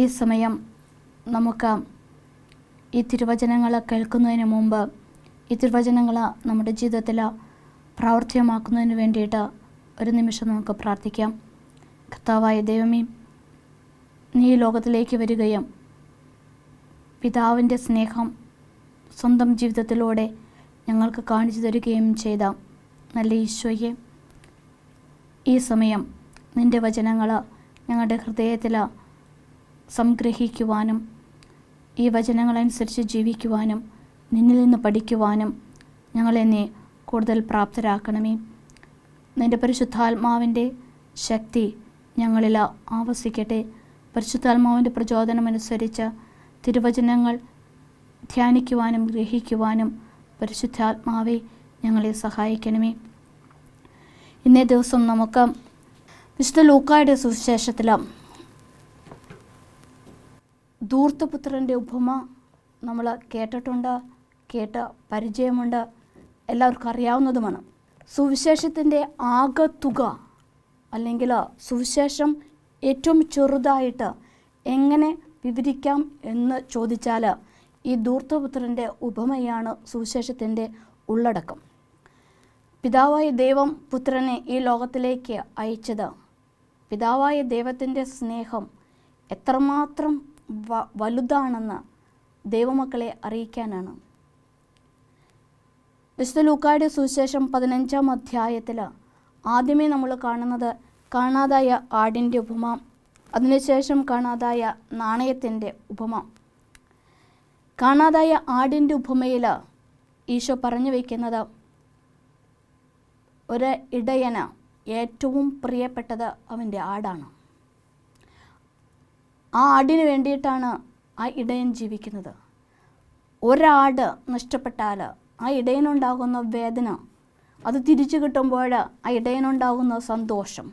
ഈ സമയം നമുക്ക് ഈ തിരുവചനങ്ങൾ കേൾക്കുന്നതിന് മുമ്പ് ഈ തിരുവചനങ്ങൾ നമ്മുടെ ജീവിതത്തിൽ പ്രാവർത്തികമാക്കുന്നതിന് വേണ്ടിയിട്ട് ഒരു നിമിഷം നമുക്ക് പ്രാർത്ഥിക്കാം. കർത്താവായ ദൈവമേ, നീ ഈ ലോകത്തിലേക്ക് വരികയും പിതാവിൻ്റെ സ്നേഹം സ്വന്തം ജീവിതത്തിലൂടെ ഞങ്ങൾക്ക് കാണിച്ചു തരികയും ചെയ്ത നല്ല ഈശോയെ, ഈ സമയം നിൻ്റെ വചനങ്ങൾ ഞങ്ങളുടെ ഹൃദയത്തിൽ സംഗ്രഹിക്കുവാനും ഈ വചനങ്ങളനുസരിച്ച് ജീവിക്കുവാനും നിന്നിൽ നിന്ന് പഠിക്കുവാനും ഞങ്ങളെ നീ കൂടുതൽ പ്രാപ്തരാക്കണമേ. നിൻ്റെ പരിശുദ്ധാത്മാവിൻ്റെ ശക്തി ഞങ്ങളിൽ ആവസിക്കട്ടെ. പരിശുദ്ധാത്മാവിൻ്റെ പ്രചോദനമനുസരിച്ച് തിരുവചനങ്ങൾ ധ്യാനിക്കുവാനും ഗ്രഹിക്കുവാനും പരിശുദ്ധാത്മാവെ ഞങ്ങളെ സഹായിക്കണമേ. ഇന്നേ ദിവസം നമുക്ക് വിശുദ്ധ ലൂക്കായുടെ സുവിശേഷത്തിൽ ധൂർത്തപുത്രൻ്റെ ഉപമ നമ്മൾ കേട്ടിട്ടുണ്ട്, കേട്ട് പരിചയമുണ്ട്, എല്ലാവർക്കും അറിയാവുന്നതുമാണ്. സുവിശേഷത്തിൻ്റെ ആകത്തുക അല്ലെങ്കിൽ സുവിശേഷം ഏറ്റവും ചെറുതായിട്ട് എങ്ങനെ വിവരിക്കാം എന്ന് ചോദിച്ചാൽ ഈ ധൂർത്തപുത്രൻ്റെ ഉപമയാണ് സുവിശേഷത്തിൻ്റെ ഉള്ളടക്കം. പിതാവായ ദൈവം പുത്രനെ ഈ ലോകത്തിലേക്ക് അയച്ചത് പിതാവായ ദൈവത്തിൻ്റെ സ്നേഹം എത്രമാത്രം വലുതാണെന്ന് ദൈവമക്കളെ അറിയിക്കാനാണ്. വിശുദ്ധ ലൂക്കായുടെ സുവിശേഷം 15-ാം അധ്യായത്തിൽ ആദ്യമേ നമ്മൾ കാണുന്നത് കാണാതായ ആടിൻ്റെ ഉപമ, അതിനുശേഷം കാണാതായ നാണയത്തിൻ്റെ ഉപമ. കാണാതായ ആടിൻ്റെ ഉപമയിൽ ഈശോ പറഞ്ഞു വയ്ക്കുന്നത് ഒരു ഇടയന് ഏറ്റവും പ്രിയപ്പെട്ടത് അവൻ്റെ ആടാണ്. ആ ആടിന് വേണ്ടിയിട്ടാണ് ആ ഇടയൻ ജീവിക്കുന്നത്. ഒരാട് നഷ്ടപ്പെട്ടാൽ ആ ഇടയനുണ്ടാകുന്ന വേദന, അത് തിരിച്ചു കിട്ടുമ്പോൾ ആ ഇടയനുണ്ടാകുന്ന സന്തോഷം.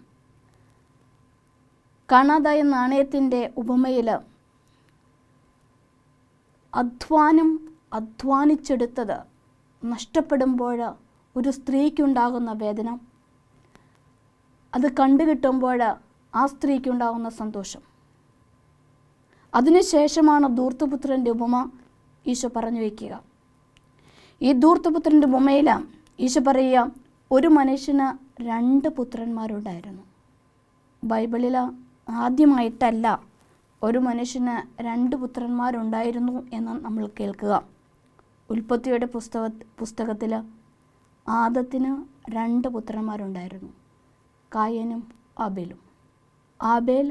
കാണാതായ നാണയത്തിൻ്റെ ഉപമയിൽ അധ്വാനിച്ചെടുത്തത് നഷ്ടപ്പെടുമ്പോൾ ഒരു സ്ത്രീക്കുണ്ടാകുന്ന വേദന, അത് കണ്ടുകിട്ടുമ്പോൾ ആ സ്ത്രീക്കുണ്ടാകുന്ന സന്തോഷം. അതിനുശേഷമാണ് ധൂർത്തപുത്രൻ്റെ ഉപമ ഈശോ പറഞ്ഞു വയ്ക്കുക. ഈ ധൂർത്തപുത്രൻ്റെ ഉപമയിൽ ഈശോ പറയുക, ഒരു മനുഷ്യന് 2 പുത്രന്മാരുണ്ടായിരുന്നു. ബൈബിളിൽ ആദ്യമായിട്ടല്ല ഒരു മനുഷ്യന് 2 പുത്രന്മാരുണ്ടായിരുന്നു എന്ന് നമ്മൾ കേൾക്കുക. ഉൽപ്പത്തിയുടെ പുസ്തകത്തിൽ ആദത്തിന് 2 പുത്രന്മാരുണ്ടായിരുന്നു, കായനും ആബേലും. ആബേൽ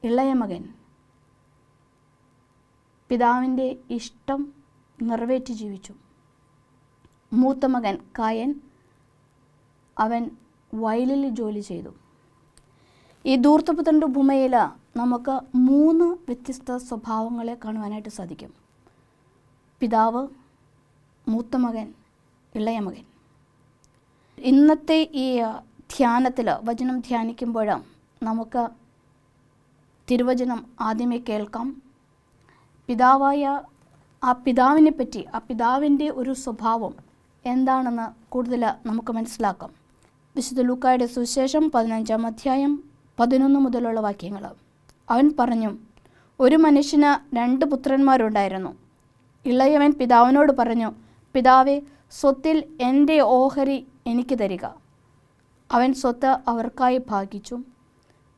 ഇളയ മകൻ, പിതാവിൻ്റെ ഇഷ്ടം നിറവേറ്റി ജീവിച്ചു. മൂത്ത മകൻ കായൻ, അവൻ വയലിൽ ജോലി ചെയ്തു. ഈ ധൂർത്തപുത്രൻ്റെ ഉപമയിൽ നമുക്ക് 3 വ്യത്യസ്ത സ്വഭാവങ്ങളെ കാണുവാനായിട്ട് സാധിക്കും. പിതാവ്, മൂത്ത മകൻ, ഇളയ മകൻ. ഇന്നത്തെ ഈ ധ്യാനത്തിൽ വചനം ധ്യാനിക്കുമ്പോൾ നമുക്ക് തിരുവചനം ആദ്യമേ കേൾക്കാം. പിതാവായ ആ പിതാവിനെ പറ്റി, ആ പിതാവിൻ്റെ ഒരു സ്വഭാവം എന്താണെന്ന് കൂടുതൽ നമുക്ക് മനസ്സിലാക്കാം. വിശുദ്ധ ലൂക്കായുടെ സുവിശേഷം 15-ാം അധ്യായം 11 മുതലുള്ള വാക്യങ്ങൾ. അവൻ പറഞ്ഞു, ഒരു മനുഷ്യന് 2 പുത്രന്മാരുണ്ടായിരുന്നു. ഇളയവൻ പിതാവിനോട് പറഞ്ഞു, പിതാവേ, സ്വത്തിൽ എൻ്റെ ഓഹരി എനിക്ക് തരിക. അവൻ സ്വത്ത് അവർക്കായി ഭാഗിച്ചു.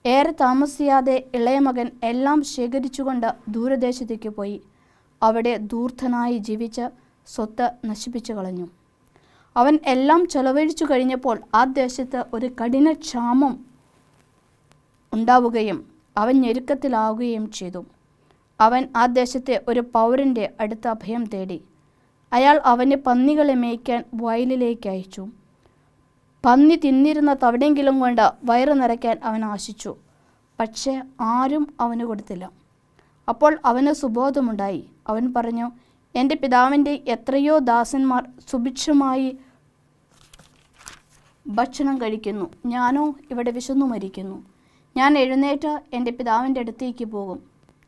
ഏറെ താമസിയാതെ ഇളയ മകൻ എല്ലാം ശേഖരിച്ചുകൊണ്ട് ദൂരദേശത്തേക്ക് പോയി. അവിടെ ധൂർത്തനായി ജീവിച്ച് സ്വത്ത് നശിപ്പിച്ചു കളഞ്ഞു. അവൻ എല്ലാം ചെലവഴിച്ചു കഴിഞ്ഞപ്പോൾ ആ ദേശത്ത് ഒരു കഠിന ക്ഷാമം ഉണ്ടാവുകയും അവൻ ഞെരുക്കത്തിലാവുകയും ചെയ്തു. അവൻ ആ ദേശത്തെ ഒരു പൗരൻ്റെ അടുത്ത് അഭയം തേടി. അയാൾ അവനെ പന്നികളെ മേയ്ക്കാൻ വയലിലേക്ക് അയച്ചു. പന്നി തിന്നിരുന്ന തവിടെങ്കിലും കൊണ്ട് വയറ് നിറയ്ക്കാൻ അവൻ ആശിച്ചു. പക്ഷേ ആരും അവന് കൊടുത്തില്ല. അപ്പോൾ അവന് സുബോധമുണ്ടായി. അവൻ പറഞ്ഞു, എൻ്റെ പിതാവിൻ്റെ എത്രയോ ദാസന്മാർ സുഭിക്ഷമായി ഭക്ഷണം കഴിക്കുന്നു, ഞാനോ ഇവിടെ വിശന്നു മരിക്കുന്നു. ഞാൻ എഴുന്നേറ്റ് എൻ്റെ പിതാവിൻ്റെ അടുത്തേക്ക് പോകും.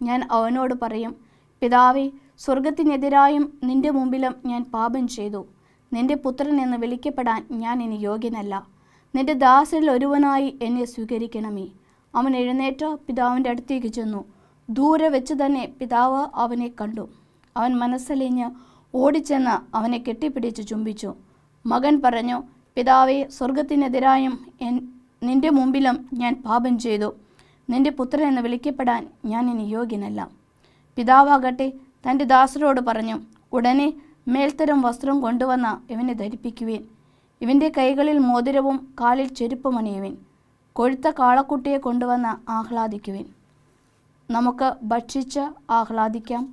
ഞാൻ അവനോട് പറയും, പിതാവേ, സ്വർഗത്തിനെതിരായും നിൻ്റെ മുമ്പിലും ഞാൻ പാപം ചെയ്തു. നിൻ്റെ പുത്രൻ എന്ന് വിളിക്കപ്പെടാൻ ഞാൻ ഇനി യോഗ്യനല്ല. നിൻ്റെ ദാസരിൽ ഒരുവനായി എന്നെ സ്വീകരിക്കണമേ. അവൻ എഴുന്നേറ്റ് പിതാവിൻ്റെ അടുത്തേക്ക് ചെന്നു. ദൂരെ വെച്ച് തന്നെ പിതാവ് അവനെ കണ്ടു. അവൻ മനസ്സലിഞ്ഞ് ഓടിച്ചെന്ന് അവനെ കെട്ടിപ്പിടിച്ച് ചുംബിച്ചു. മകൻ പറഞ്ഞു, പിതാവേ, സ്വർഗത്തിനെതിരായും നിന്റെ മുമ്പിലും ഞാൻ പാപം ചെയ്തു. നിന്റെ പുത്രൻ എന്ന് വിളിക്കപ്പെടാൻ ഞാൻ ഇനി യോഗ്യനല്ല. പിതാവാകട്ടെ തൻ്റെ ദാസരോട് പറഞ്ഞു, ഉടനെ മേൽത്തരം വസ്ത്രം കൊണ്ടുവന്ന ഇവനെ ധരിപ്പിക്കുവിൻ. ഇവൻ്റെ കൈകളിൽ മോതിരവും കാലിൽ ചെരുപ്പും അണിയുവിൻ. കൊഴുത്ത കാളക്കുട്ടിയെ കൊണ്ടുവന്ന് ആഹ്ലാദിക്കുവിൻ. നമുക്ക് ഭക്ഷിച്ച് ആഹ്ലാദിക്കാം.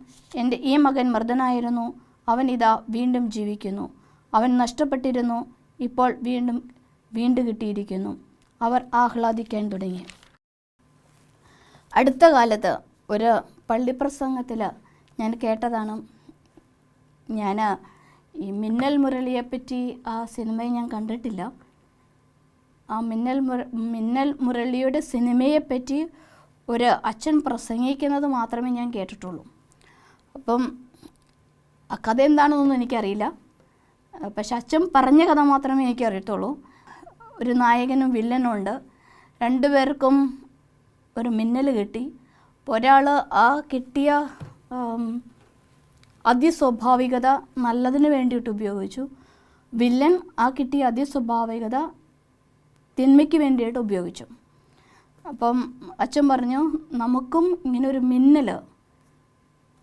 എൻ്റെ ഈ മകൻ മൃതനായിരുന്നു, അവൻ ഇതാ വീണ്ടും ജീവിക്കുന്നു. അവൻ നഷ്ടപ്പെട്ടിരുന്നു, ഇപ്പോൾ വീണ്ടും കിട്ടിയിരിക്കുന്നു. അവർ ആഹ്ലാദിക്കാൻ തുടങ്ങി. അടുത്ത കാലത്ത് ഒരു പള്ളിപ്രസംഗത്തിൽ ഞാൻ കേട്ടതാണ്. ഞാൻ ഈ മിന്നൽ മുരളിയെപ്പറ്റി ആ സിനിമയെ ഞാൻ കണ്ടിട്ടില്ല. ആ മിന്നൽ മുരളിയുടെ സിനിമയെപ്പറ്റി ഒരു അച്ഛൻ പ്രസംഗിക്കുന്നത് മാത്രമേ ഞാൻ കേട്ടിട്ടുള്ളൂ. അപ്പം ആ കഥ എന്താണെന്നൊന്നും എനിക്കറിയില്ല. പക്ഷെ അച്ഛൻ പറഞ്ഞ കഥ മാത്രമേ എനിക്ക് അറിയത്തുള്ളൂ. ഒരു നായകനും വില്ലനും ഉണ്ട്. രണ്ടുപേർക്കും ഒരു മിന്നൽ കിട്ടി. ഒരാൾ ആ കിട്ടിയ അതിസ്വാഭാവികത നല്ലതിന് വേണ്ടിയിട്ട് ഉപയോഗിച്ചു. വില്ലൻ ആ കിട്ടിയ അതിസ്വാഭാവികത തിന്മയ്ക്ക് വേണ്ടിയിട്ട് ഉപയോഗിച്ചു. അപ്പം അച്ഛൻ പറഞ്ഞു, നമുക്കും ഇങ്ങനൊരു മിന്നൽ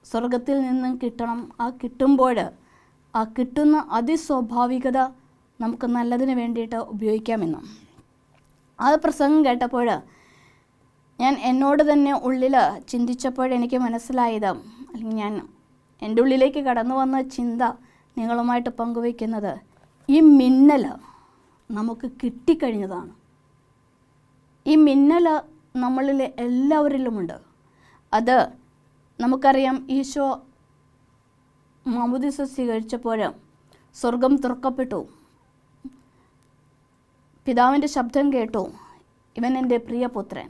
സ്വർഗത്തിൽ നിന്നും കിട്ടണം. ആ കിട്ടുമ്പോൾ ആ കിട്ടുന്ന അതിസ്വാഭാവികത നമുക്ക് നല്ലതിന് വേണ്ടിയിട്ട് ഉപയോഗിക്കാമെന്നും. ആ പ്രസംഗം കേട്ടപ്പോൾ ഞാൻ എന്നോട് തന്നെ ഉള്ളിൽ ചിന്തിച്ചപ്പോഴെനിക്ക് മനസ്സിലായത്, അല്ലെങ്കിൽ ഞാൻ എൻ്റെ ഉള്ളിലേക്ക് കടന്നു വന്ന ചിന്ത നിങ്ങളുമായിട്ട് പങ്കുവയ്ക്കുന്നത്, ഈ മിന്നൽ നമുക്ക് കിട്ടിക്കഴിഞ്ഞതാണ്. ഈ മിന്നൽ നമ്മളിൽ എല്ലാവരിലുമുണ്ട്. അത് നമുക്കറിയാം. ഈശോ മാമോദീസ സ്വീകരിച്ചപ്പോൾ സ്വർഗം തുറക്കപ്പെട്ടു. പിതാവിൻ്റെ ശബ്ദം കേട്ടു, ഇവൻ എൻ്റെ പ്രിയപുത്രൻ.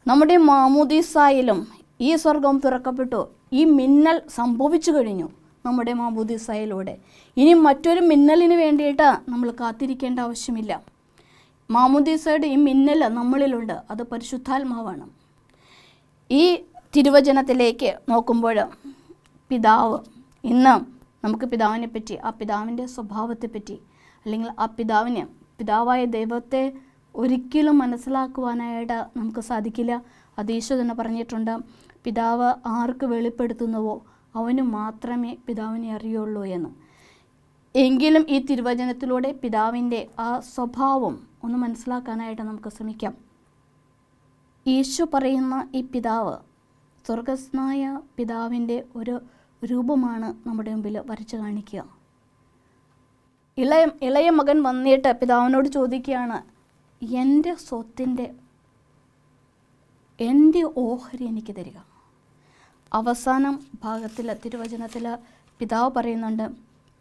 നമ്മുടെ മാമോദീസായിലും ഈ സ്വർഗം തുറക്കപ്പെട്ടു. ഈ മിന്നൽ സംഭവിച്ചു കഴിഞ്ഞു നമ്മുടെ മാമോദീസായിലൂടെ. ഇനി മറ്റൊരു മിന്നലിന് വേണ്ടിയിട്ട് നമ്മൾ കാത്തിരിക്കേണ്ട ആവശ്യമില്ല. മാമോദീസയുടെ ഈ മിന്നൽ നമ്മളിലുണ്ട്. അത് പരിശുദ്ധാത്മാവാണ്. ഈ തിരുവചനത്തിലേക്ക് നോക്കുമ്പോൾ പിതാവ്, ഇന്ന് നമുക്ക് പിതാവിനെ പറ്റി, ആ പിതാവിൻ്റെ സ്വഭാവത്തെപ്പറ്റി, അല്ലെങ്കിൽ ആ പിതാവായ ദൈവത്തെ ഒരിക്കലും മനസ്സിലാക്കുവാനായിട്ട് നമുക്ക് സാധിക്കില്ല. അത് ഈശോ തന്നെ പറഞ്ഞിട്ടുണ്ട്, പിതാവ് ആർക്ക് വെളിപ്പെടുത്തുന്നുവോ അവന് മാത്രമേ പിതാവിനെ അറിയുള്ളൂ എന്ന്. എങ്കിലും ഈ തിരുവചനത്തിലൂടെ പിതാവിൻ്റെ ആ സ്വഭാവം ഒന്ന് മനസ്സിലാക്കാനായിട്ട് നമുക്ക് ശ്രമിക്കാം. ഈശോ പറയുന്ന ഈ പിതാവ് സ്വർഗസ്നായ പിതാവിൻ്റെ ഒരു രൂപമാണ് നമ്മുടെ മുമ്പിൽ വരച്ചു കാണിക്കുക. ഇളയ മകൻ വന്നിട്ട് പിതാവിനോട് ചോദിക്കുകയാണ്, എൻ്റെ സ്വത്തിൻ്റെ എൻ്റെ ഓഹരി എനിക്ക് തരിക. അവസാനം ഭാഗത്തിൽ തിരുവചനത്തിൽ പിതാവ് പറയുന്നുണ്ട്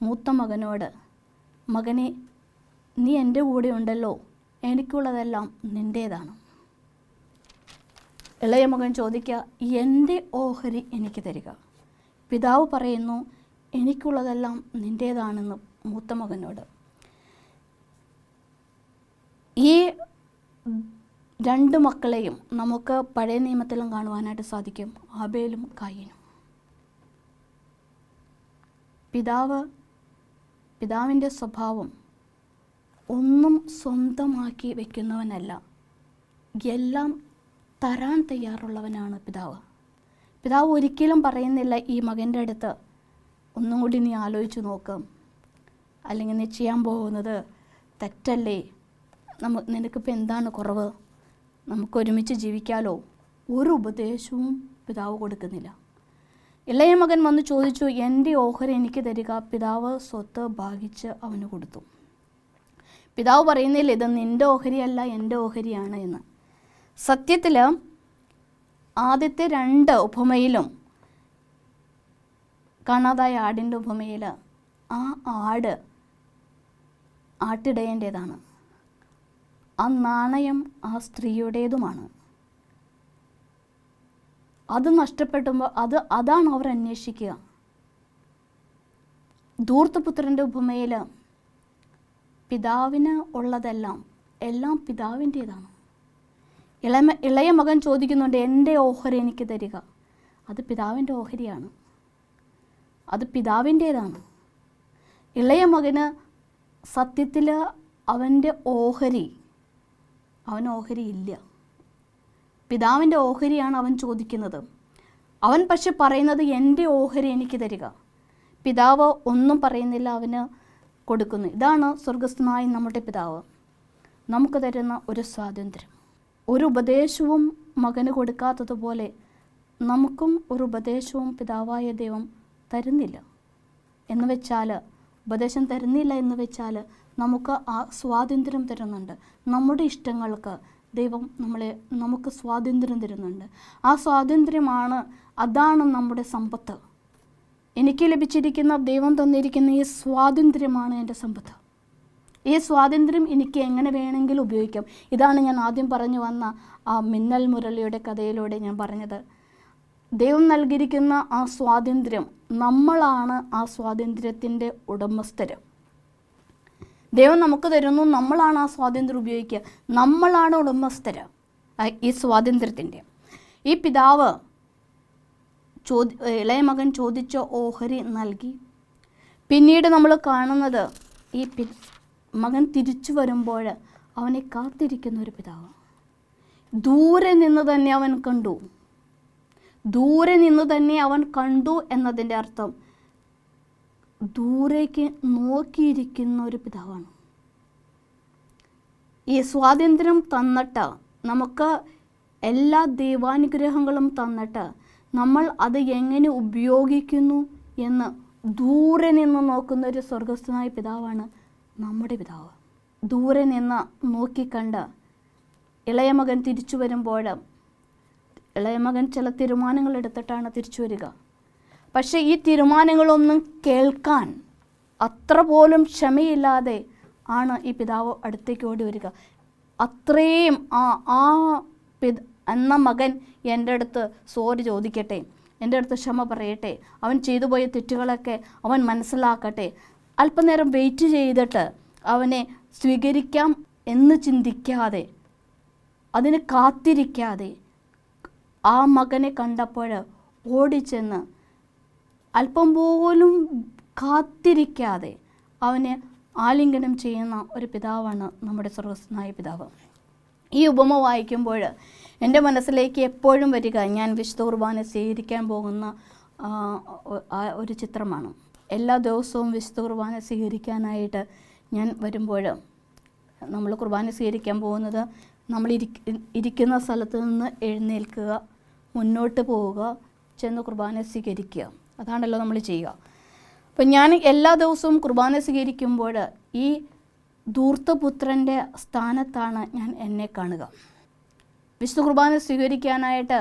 മൂത്ത മകനോട്, മകനെ, നീ എൻ്റെ കൂടെ ഉണ്ടല്ലോ, എനിക്കുള്ളതെല്ലാം നിൻ്റേതാണ്. ഇളയ മകൻ ചോദിക്കുക, എൻ്റെ ഓഹരി എനിക്ക് തരിക. പിതാവ് പറയുന്നു, എനിക്കുള്ളതെല്ലാം നിൻ്റേതാണെന്ന് മൂത്ത മകനോട്. ഈ രണ്ട് മക്കളെയും നമുക്ക് പഴയ നിയമത്തിലും കാണുവാനായിട്ട് സാധിക്കും, ആബേലും കായീനും. പിതാവിൻ്റെ സ്വഭാവം ഒന്നും സ്വന്തമാക്കി വയ്ക്കുന്നവനല്ല, എല്ലാം തരാൻ തയ്യാറുള്ളവനാണ് പിതാവ്. പിതാവ് ഒരിക്കലും പറയുന്നില്ല ഈ മകൻ്റെ അടുത്ത്, ഒന്നും കൂടി നീ ആലോചിച്ച് നോക്ക്, അല്ലെങ്കിൽ നീ ചെയ്യാൻ പോകുന്നത് തെറ്റല്ലേ, നിനക്കിപ്പോൾ എന്താണ് കുറവ്, നമുക്കൊരുമിച്ച് ജീവിക്കാലോ. ഒരു ഉപദേശവും പിതാവ് കൊടുക്കുന്നില്ല. ഇളയ മകൻ വന്ന് ചോദിച്ചു, എൻ്റെ ഓഹരി എനിക്ക് തരിക. പിതാവ് സ്വത്ത് ഭാഗിച്ച് അവന് കൊടുത്തു. പിതാവ് പറയുന്നില്ല ഇത് നിൻ്റെ ഓഹരിയല്ല എൻ്റെ ഓഹരിയാണ് എന്ന്. സത്യത്തിൽ ആദ്യത്തെ 2 ഉപമയിലും കാണാതായ ആടിൻ്റെ ഉപമയിൽ ആ ആട് ആട്ടിടയൻ്റേതാണ്, ആ നാണയം ആ സ്ത്രീയുടേതുമാണ്. അത് നഷ്ടപ്പെട്ടുമ്പോൾ അതാണ് അവർ അന്വേഷിക്കുക. ധൂർത്തപുത്രൻ്റെ ഉപമയിൽ പിതാവിന് ഉള്ളതെല്ലാം എല്ലാം പിതാവിൻ്റേതാണ്. ഇളയ മകൻ ചോദിക്കുന്നുണ്ട്, എൻ്റെ ഓഹരി എനിക്ക് തരിക. അത് പിതാവിൻ്റെ ഓഹരിയാണ്, അത് പിതാവിൻ്റേതാണ്. ഇളയ മകന് സത്യത്തിൽ അവൻ്റെ ഓഹരി ഇല്ല. പിതാവിൻ്റെ ഓഹരിയാണ് അവൻ ചോദിക്കുന്നത്. അവൻ പക്ഷെ പറയുന്നത് എൻ്റെ ഓഹരി എനിക്ക് തരിക. പിതാവ് ഒന്നും പറയുന്നില്ല, അവന് കൊടുക്കുന്നു. ഇതാണ് സ്വർഗസ്ഥനായ നമ്മുടെ പിതാവ് നമുക്ക് തരുന്ന ഒരു സ്വാതന്ത്ര്യം. ഒരു ഉപദേശവും മകന് കൊടുക്കാത്തതുപോലെ നമുക്കും ഒരു ഉപദേശവും പിതാവായ ദൈവം തരുന്നില്ല എന്ന് വെച്ചാൽ, ഉപദേശം തരുന്നില്ല എന്ന് വെച്ചാൽ നമുക്ക് ആ സ്വാതന്ത്ര്യം തരുന്നുണ്ട്. നമ്മുടെ ഇഷ്ടങ്ങൾക്ക് ദൈവം നമുക്ക് സ്വാതന്ത്ര്യം തരുന്നുണ്ട്. ആ സ്വാതന്ത്ര്യമാണ്, അതാണ് നമ്മുടെ സമ്പത്ത്. എനിക്ക് ലഭിച്ചിരിക്കുന്ന, ദൈവം തന്നിരിക്കുന്ന ഈ സ്വാതന്ത്ര്യമാണ് എൻ്റെ സമ്പത്ത്. ഈ സ്വാതന്ത്ര്യം എനിക്ക് എങ്ങനെ വേണമെങ്കിലും ഉപയോഗിക്കാം. ഇതാണ് ഞാൻ ആദ്യം പറഞ്ഞു വന്ന ആ മിന്നൽ മുരളിയുടെ കഥയിലൂടെ ഞാൻ പറഞ്ഞത്. ദൈവം നൽകിയിരിക്കുന്ന ആ സ്വാതന്ത്ര്യം, നമ്മളാണ് ആ സ്വാതന്ത്ര്യത്തിൻ്റെ ഉടമസ്ഥര്. ദൈവം നമുക്ക് തരുന്നു, നമ്മളാണ് ആ സ്വാതന്ത്ര്യം ഉപയോഗിക്കുക. നമ്മളാണ് ഉടമസ്ഥര് ഈ സ്വാതന്ത്ര്യത്തിൻ്റെ. ഈ പിതാവ് ഇളയ മകൻ ചോദിച്ച ഓഹരി നൽകി. പിന്നീട് നമ്മൾ കാണുന്നത്, ഈ മകൻ തിരിച്ചു വരുമ്പോൾ അവനെ കാത്തിരിക്കുന്ന ഒരു പിതാവ്. ദൂരെ നിന്ന് തന്നെ അവൻ കണ്ടു. ദൂരെ നിന്ന് തന്നെ അവൻ കണ്ടു എന്നതിൻ്റെ അർത്ഥം ദൂരേക്ക് നോക്കിയിരിക്കുന്ന ഒരു പിതാവാണ്. ഈ സ്വാതന്ത്ര്യം തന്നിട്ട്, നമുക്ക് എല്ലാ ദൈവാനുഗ്രഹങ്ങളും തന്നിട്ട് നമ്മൾ അത് എങ്ങനെ ഉപയോഗിക്കുന്നു എന്ന് ദൂരെ നിന്ന് നോക്കുന്ന ഒരു സ്വർഗസ്ഥനായ പിതാവാണ് നമ്മുടെ പിതാവ്. ദൂരെ നിന്ന് നോക്കിക്കണ്ട് ഇളയ മകൻ തിരിച്ചു വരുമ്പോൾ, ഇളയ മകൻ ചില തീരുമാനങ്ങൾ എടുത്തിട്ടാണ് തിരിച്ചു വരിക. പക്ഷേ ഈ തീരുമാനങ്ങളൊന്നും കേൾക്കാൻ അത്ര പോലും ക്ഷമയില്ലാതെ ആണ് ഈ പിതാവ് അടുത്തേക്ക് ഓടി വരിക. അത്രയും എന്ന മകൻ എൻ്റെ അടുത്ത് സോറി ചോദിക്കട്ടെ, എൻ്റെ അടുത്ത് ക്ഷമ പറയട്ടെ, അവൻ ചെയ്തു പോയ തെറ്റുകളൊക്കെ അവൻ മനസ്സിലാക്കട്ടെ, അല്പനേരം വെയിറ്റ് ചെയ്തിട്ട് അവനെ സ്വീകരിക്കാം എന്ന് ചിന്തിക്കാതെ, അതിന് കാത്തിരിക്കാതെ, ആ മകനെ കണ്ടപ്പോൾ ഓടിച്ചെന്ന് അല്പം പോലും കാത്തിരിക്കാതെ അവനെ ആലിംഗനം ചെയ്യുന്ന ഒരു പിതാവാണ് നമ്മുടെ സ്വർഗസ്ഥനായ പിതാവ്. ഈ ഉപമ വായിക്കുമ്പോൾ എൻ്റെ മനസ്സിലേക്ക് എപ്പോഴും വരിക, ഞാൻ വിശുദ്ധ കുർബാന സ്വീകരിക്കാൻ പോകുന്ന ഒരു ചിത്രമാണ്. എല്ലാ ദിവസവും വിശുദ്ധ കുർബാന സ്വീകരിക്കാനായിട്ട് ഞാൻ വരുമ്പോൾ, നമ്മൾ കുർബാന സ്വീകരിക്കാൻ പോകുന്നത്, നമ്മൾ ഇരിക്കുന്ന സ്ഥലത്ത് നിന്ന് എഴുന്നേൽക്കുക, മുന്നോട്ട് പോവുക, ചെന്ന് കുർബാന സ്വീകരിക്കുക. അതാണല്ലോ നമ്മൾ ചെയ്യുക. അപ്പം ഞാൻ എല്ലാ ദിവസവും കുർബാന സ്വീകരിക്കുമ്പോൾ ഈ ധൂർത്തപുത്രൻ്റെ സ്ഥാനത്താണ് ഞാൻ എന്നെ കാണുക. വിശുദ്ധ കുർബാന സ്വീകരിക്കാനായിട്ട്,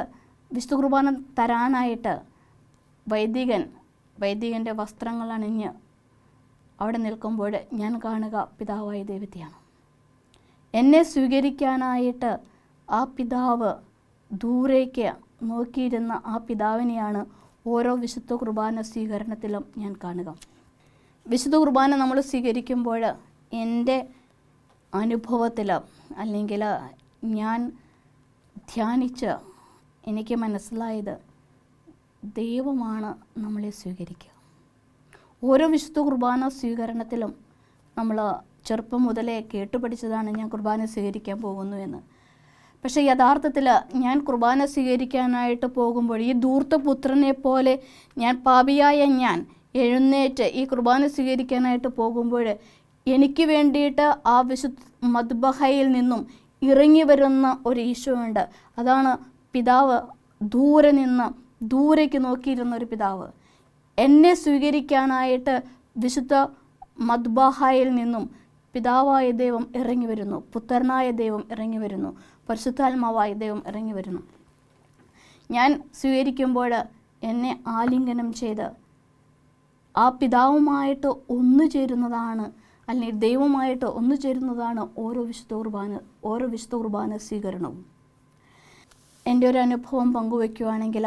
വിശുദ്ധ കുർബാന തരാനായിട്ട് വൈദികൻ്റെ വസ്ത്രങ്ങൾ അണിഞ്ഞ് അവിടെ നിൽക്കുമ്പോൾ ഞാൻ കാണുക പിതാവായ ദൈവത്തെയാണ്. എന്നെ സ്വീകരിക്കാനായിട്ട് ആ പിതാവ് ദൂരേക്ക് നോക്കിയിരുന്ന ആ പിതാവിനെയാണ് ഓരോ വിശുദ്ധ കുർബാന സ്വീകരണത്തിലും ഞാൻ കാണുക. വിശുദ്ധ കുർബാന നമ്മൾ സ്വീകരിക്കുമ്പോൾ എൻ്റെ അനുഭവത്തിൽ, അല്ലെങ്കിൽ ഞാൻ ധ്യാനിച്ച് എനിക്ക് മനസ്സിലായത്, ദൈവമാണ് നമ്മളെ സ്വീകരിക്കുക. ഓരോ വിശുദ്ധ കുർബാന സ്വീകരണത്തിലും നമ്മൾ ചെറുപ്പം മുതലേ കേട്ടുപഠിച്ചതാണ്, ഞാൻ കുർബാന സ്വീകരിക്കാൻ പോകുന്നു എന്ന്. പക്ഷേ യഥാർത്ഥത്തിൽ ഞാൻ കുർബാന സ്വീകരിക്കാനായിട്ട് പോകുമ്പോൾ ഈ ധൂർത്തപുത്രനെ പോലെ ഞാൻ, പാപിയായ ഞാൻ എഴുന്നേറ്റ് ഈ കുർബാന സ്വീകരിക്കാനായിട്ട് പോകുമ്പോൾ എനിക്ക് വേണ്ടിയിട്ട് ആ വിശുദ്ധ മദ്ബഹയിൽ നിന്നും ഇറങ്ങി വരുന്ന ഒരു ഈശോയുണ്ട്. അതാണ് പിതാവ് ദൂരെ നിന്ന് ദൂരേക്ക് നോക്കിയിരുന്ന ഒരു പിതാവ്. എന്നെ സ്വീകരിക്കാനായിട്ട് വിശുദ്ധ മദ്ബഹയിൽ നിന്നും പിതാവായ ദൈവം ഇറങ്ങി വരുന്നു, പുത്രനായ ദൈവം ഇറങ്ങി വരുന്നു, പരിശുദ്ധാത്മാവായ ദൈവം ഇറങ്ങി വരുന്നു. ഞാൻ സ്വീകരിക്കുമ്പോൾ എന്നെ ആലിംഗനം ചെയ്ത് ആ പിതാവുമായിട്ട് ഒന്നു ചേരുന്നതാണ്, അല്ലെങ്കിൽ ദൈവമായിട്ട് ഒന്നു ചേരുന്നതാണ് ഓരോ വിശുദ്ധ കുർബാന സ്വീകരണവും. എൻ്റെ ഒരു അനുഭവം പങ്കുവയ്ക്കുവാണെങ്കിൽ,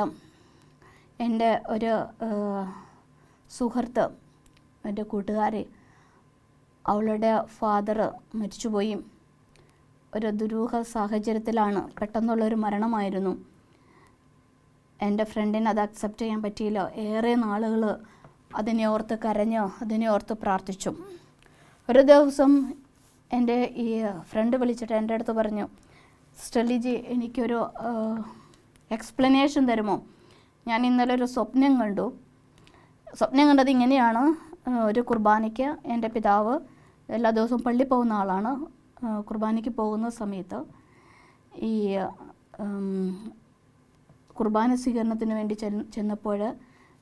എൻ്റെ ഒരു സുഹൃത്ത്, എൻ്റെ കൂട്ടുകാരി, അവളുടെ ഫാദർ മരിച്ചുപോയി. ഒരു ദുരൂഹ സാഹചര്യത്തിലാണ്, പെട്ടെന്നുള്ളൊരു മരണമായിരുന്നു. എൻ്റെ ഫ്രണ്ടിന് അത് അക്സെപ്റ്റ് ചെയ്യാൻ പറ്റിയില്ല. ഏറെ നാളുകൾ അതിനെ ഓർത്ത് കരഞ്ഞ് അതിനെ ഓർത്ത് പ്രാർത്ഥിച്ചു. ഒരു ദിവസം എൻ്റെ ഈ ഫ്രണ്ട് വിളിച്ചിട്ട് എൻ്റെ അടുത്ത് പറഞ്ഞു, സ്റ്റെലിജി എനിക്കൊരു എക്സ്പ്ലനേഷൻ തരുമോ? ഞാൻ ഇന്നലെ ഒരു സ്വപ്നം കണ്ടത് ഇങ്ങനെയാണ്. ഒരു കുർബാനയ്ക്ക് എൻ്റെ പിതാവ് എല്ലാ ദിവസവും പള്ളി പോകുന്ന ആളാണ്. കുർബാനയ്ക്ക് പോകുന്ന സമയത്ത് ഈ കുർബാന സ്വീകരണത്തിന് വേണ്ടി ചെന്നപ്പോൾ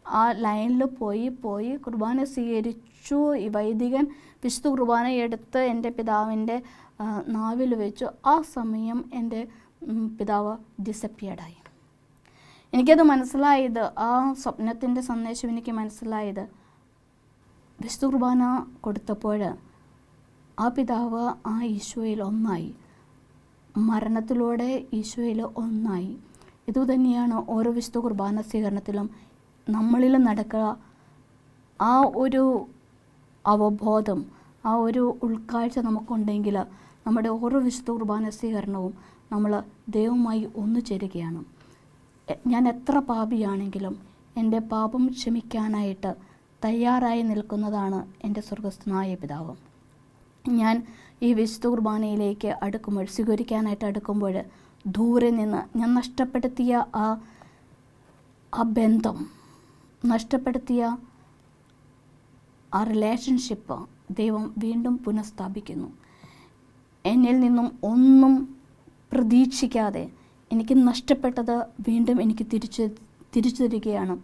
ആ ലൈനിൽ പോയി കുർബാന സ്വീകരിച്ചു. ഈ വൈദികൻ വിശുദ്ധ കുർബാന എടുത്ത് എൻ്റെ പിതാവിൻ്റെ നാവിൽ വെച്ചു. ആ സമയം എൻ്റെ പിതാവ് ഡിസപ്പിയർഡായി. എനിക്കത് മനസ്സിലായത്, ആ സ്വപ്നത്തിൻ്റെ സന്ദേശം എനിക്ക് മനസ്സിലായത്, വിശുദ്ധ കുർബാന കൊടുത്തപ്പോൾ ആ പിതാവ് ആ ഈശോയിൽ ഒന്നായി, മരണത്തിലൂടെ ഈശോയിൽ ഒന്നായി. ഇതുതന്നെയാണ് ഓരോ വിശുദ്ധ കുർബാന സ്വീകരണത്തിലും നമ്മളിൽ നടക്കുക. ആ ഒരു അവബോധം, ആ ഒരു ഉൾക്കാഴ്ച നമുക്കുണ്ടെങ്കിൽ നമ്മുടെ ഓരോ വിശുദ്ധ കുർബാന സ്വീകരണവും നമ്മൾ ദൈവവുമായി ഒന്നു ചേരുകയാണ്. ഞാൻ എത്ര പാപിയാണെങ്കിലും എൻ്റെ പാപം ക്ഷമിക്കാനായിട്ട് തയ്യാറായി നിൽക്കുന്നതാണ് എൻ്റെ സ്വർഗസ്ഥനായ പിതാവ്. ഞാൻ ഈ വിശുദ്ധ കുർബാനയിലേക്ക് സ്വീകരിക്കാനായിട്ട് അടുക്കുമ്പോൾ ദൂരെ നിന്ന് ഞാൻ നഷ്ടപ്പെടുത്തിയ ആ ബന്ധം, നഷ്ടപ്പെടുത്തിയ ആ റിലേഷൻഷിപ്പ് ദൈവം വീണ്ടും പുനഃസ്ഥാപിക്കുന്നു. എന്നിൽ നിന്നും ഒന്നും പ്രതീക്ഷിക്കാതെ എനിക്ക് നഷ്ടപ്പെട്ടത് വീണ്ടും എനിക്ക് തിരിച്ചു തരികയാണ്.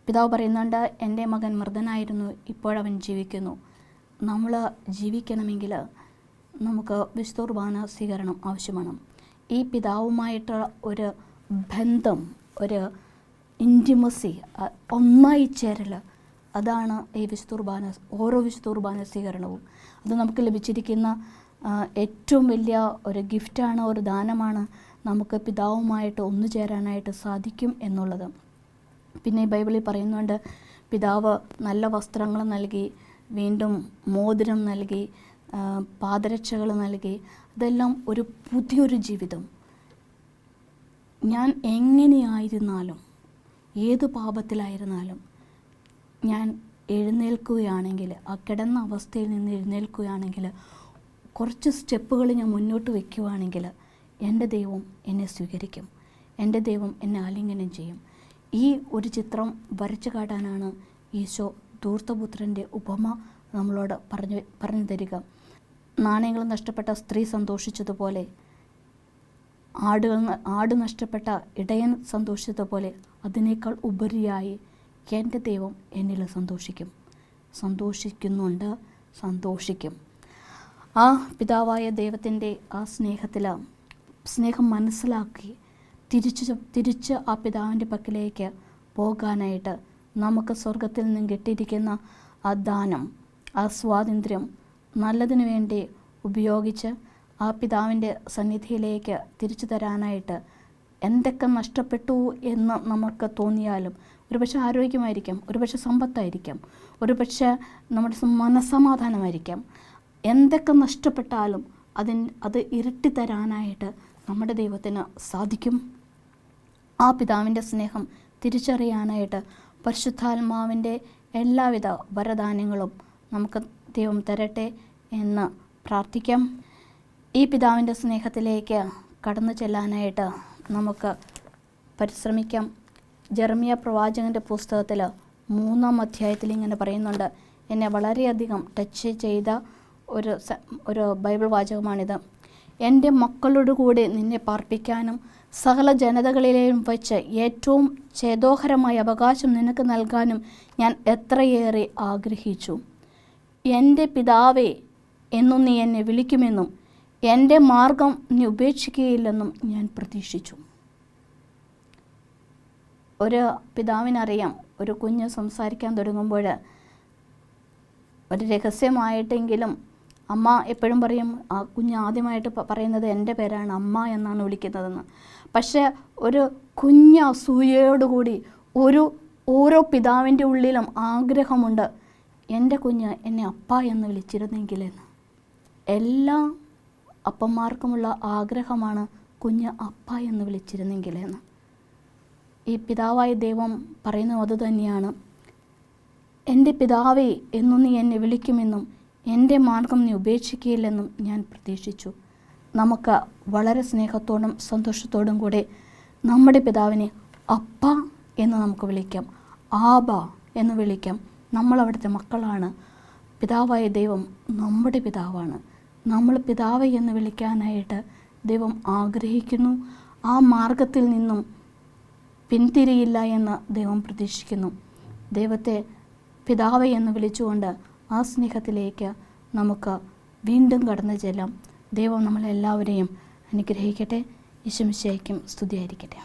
പിതാവ് പറയുന്നുണ്ട്, എൻ്റെ മകൻ മൃതനായിരുന്നു, ഇപ്പോഴവൻ ജീവിക്കുന്നു. നമ്മൾ ജീവിക്കണമെങ്കിൽ നമുക്ക് വിശുദ്ധ കുർബാന സ്വീകരണം ആവശ്യമാണ്. ഈ പിതാവുമായിട്ടുള്ള ഒരു ബന്ധം, ഒരു ഇൻറ്റിമസി, ഒന്നായി ചേരൽ, അതാണ് ഈ വിശുദ്ധ കുർബാന, ഓരോ വിശുദ്ധ കുർബാന സ്വീകരണവും. അത് നമുക്ക് ലഭിച്ചിരിക്കുന്ന ഏറ്റവും വലിയ ഒരു ഗിഫ്റ്റാണ്, ഒരു ദാനമാണ്. നമുക്ക് പിതാവുമായിട്ട് ഒന്നു ചേരാനായിട്ട് സാധിക്കും എന്നുള്ളത്. പിന്നെ ബൈബിളിൽ പറയുന്നുണ്ട്, പിതാവ് നല്ല വസ്ത്രങ്ങൾ നൽകി, വീണ്ടും മോതിരം നൽകി, പാദരക്ഷകൾ നൽകി. അതെല്ലാം ഒരു പുതിയൊരു ജീവിതം. ഞാൻ എങ്ങനെയായിരുന്നാലും, ഏത് പാപത്തിലായിരുന്നാലും ഞാൻ എഴുന്നേൽക്കുകയാണെങ്കിൽ, ആ കിടന്ന അവസ്ഥയിൽ നിന്ന് എഴുന്നേൽക്കുകയാണെങ്കിൽ, കുറച്ച് സ്റ്റെപ്പുകൾ ഞാൻ മുന്നോട്ട് വയ്ക്കുകയാണെങ്കിൽ എൻ്റെ ദൈവം എന്നെ സ്വീകരിക്കും, എൻ്റെ ദൈവം എന്നെ ആലിംഗനം ചെയ്യും. ഈ ഒരു ചിത്രം വരച്ചു കാട്ടാനാണ് ഈശോ ധൂർത്തപുത്രൻ്റെ ഉപമ നമ്മളോട് പറഞ്ഞു തരിക. നാണയങ്ങൾ നഷ്ടപ്പെട്ട സ്ത്രീ സന്തോഷിച്ചതുപോലെ, ആട് നഷ്ടപ്പെട്ട ഇടയൻ സന്തോഷിച്ചതുപോലെ, അതിനേക്കാൾ ഉപരിയായി എൻ്റെ ദൈവം എന്നിൽ സന്തോഷിക്കും. ആ പിതാവായ ദൈവത്തിൻ്റെ ആ സ്നേഹം മനസ്സിലാക്കി തിരിച്ച് ആ പിതാവിൻ്റെ പക്കലേക്ക് പോകാനായിട്ട് നമുക്ക് സ്വർഗത്തിൽ നിന്നും കിട്ടിയിരിക്കുന്ന ആ ദാനം, ആ സ്വാതന്ത്ര്യം നല്ലതിനു വേണ്ടി ഉപയോഗിച്ച് ആ പിതാവിൻ്റെ സന്നിധിയിലേക്ക് തിരിച്ചു തരാനായിട്ട് എന്തൊക്കെ നഷ്ടപ്പെട്ടു എന്ന് നമുക്ക് തോന്നിയാലും, ഒരുപക്ഷെ ആരോഗ്യമായിരിക്കാം, ഒരുപക്ഷെ സമ്പത്തായിരിക്കാം, ഒരുപക്ഷെ നമ്മുടെ മനസ്സമാധാനമായിരിക്കാം, എന്തൊക്കെ നഷ്ടപ്പെട്ടാലും അത് ഇരട്ടി തരാനായിട്ട് നമ്മുടെ ദൈവത്തിന് സാധിക്കും. ആ പിതാവിൻ്റെ സ്നേഹം തിരിച്ചറിയാനായിട്ട് പരിശുദ്ധാത്മാവിൻ്റെ എല്ലാവിധ വരദാനങ്ങളും നമുക്ക് ദൈവം തരട്ടെ എന്ന് പ്രാർത്ഥിക്കാം. ഈ പിതാവിൻ്റെ സ്നേഹത്തിലേക്ക് കടന്നു ചെല്ലാനായിട്ട് നമുക്ക് പരിശ്രമിക്കാം. ജെറമ്യ പ്രവാചകൻ്റെ പുസ്തകത്തിൽ 3-ാം അധ്യായത്തിൽ ഇങ്ങനെ പറയുന്നുണ്ട്. എന്നെ വളരെയധികം ടച്ച് ചെയ്ത ഒരു ബൈബിൾ വാചകമാണിത്. എൻ്റെ മക്കളോട് കൂടെ നിന്നെ പാർപ്പിക്കാനും സകല ജനതകളിലെയും വച്ച് ഏറ്റവും ചേതോഹരമായ അവകാശം നിനക്ക് നൽകാനും ഞാൻ എത്രയേറെ ആഗ്രഹിച്ചു. എൻ്റെ പിതാവേ എന്നും നീ എന്നെ വിളിക്കുമെന്നും എൻ്റെ മാർഗം നീ ഉപേക്ഷിക്കുകയില്ലെന്നും ഞാൻ പ്രതീക്ഷിച്ചു. ഒരു പിതാവിനറിയാം, ഒരു കുഞ്ഞ് സംസാരിക്കാൻ തുടങ്ങുമ്പോൾ ഒരു രഹസ്യമായിട്ടെങ്കിലും അമ്മ എപ്പോഴും പറയും, ആ കുഞ്ഞ് ആദ്യമായിട്ട് പറയുന്നത് എൻ്റെ പേരാണ്, അമ്മ എന്നാണ് വിളിക്കുന്നതെന്ന്. പക്ഷേ ഒരു കുഞ്ഞ് അസൂയയോടുകൂടി ഓരോ പിതാവിൻ്റെ ഉള്ളിലും ആഗ്രഹമുണ്ട്, എൻ്റെ കുഞ്ഞ് എന്നെ അപ്പ എന്ന് വിളിച്ചിരുന്നെങ്കിലെന്ന്. എല്ലാ അപ്പന്മാർക്കുമുള്ള ആഗ്രഹമാണ് കുഞ്ഞ് അപ്പ എന്ന് വിളിച്ചിരുന്നെങ്കിലെന്ന്. ഈ പിതാവായ ദൈവം പറയുന്നത് അതുതന്നെയാണ്. എൻ്റെ പിതാവേ എന്നു നീ എന്നെ വിളിക്കുമെന്നും എൻ്റെ മാർഗം നീ ഉപേക്ഷിക്കുകയില്ലെന്നും ഞാൻ പ്രതീക്ഷിച്ചു. നമുക്ക് വളരെ സ്നേഹത്തോടും സന്തോഷത്തോടും കൂടെ നമ്മുടെ പിതാവിനെ അപ്പ എന്ന് നമുക്ക് വിളിക്കാം, ആബ എന്ന് വിളിക്കാം. നമ്മളവിടുത്തെ മക്കളാണ്. പിതാവായ ദൈവം നമ്മുടെ പിതാവാണ്. നമ്മൾ പിതാവ് എന്ന് വിളിക്കാനായിട്ട് ദൈവം ആഗ്രഹിക്കുന്നു. ആ മാർഗത്തിൽ നിന്നും പിന്തിരിയില്ല എന്ന് ദൈവം പ്രതീക്ഷിക്കുന്നു. ദൈവത്തെ പിതാവ് എന്ന് വിളിച്ചുകൊണ്ട് ആ സ്നേഹത്തിലേക്ക് നമുക്ക് വീണ്ടും കടന്നു ചെല്ലാം. ദൈവം നമ്മളെല്ലാവരെയും അനുഗ്രഹിക്കട്ടെ. യേശു മിശിഹായ്ക്കും സ്തുതിയായിരിക്കട്ടെ.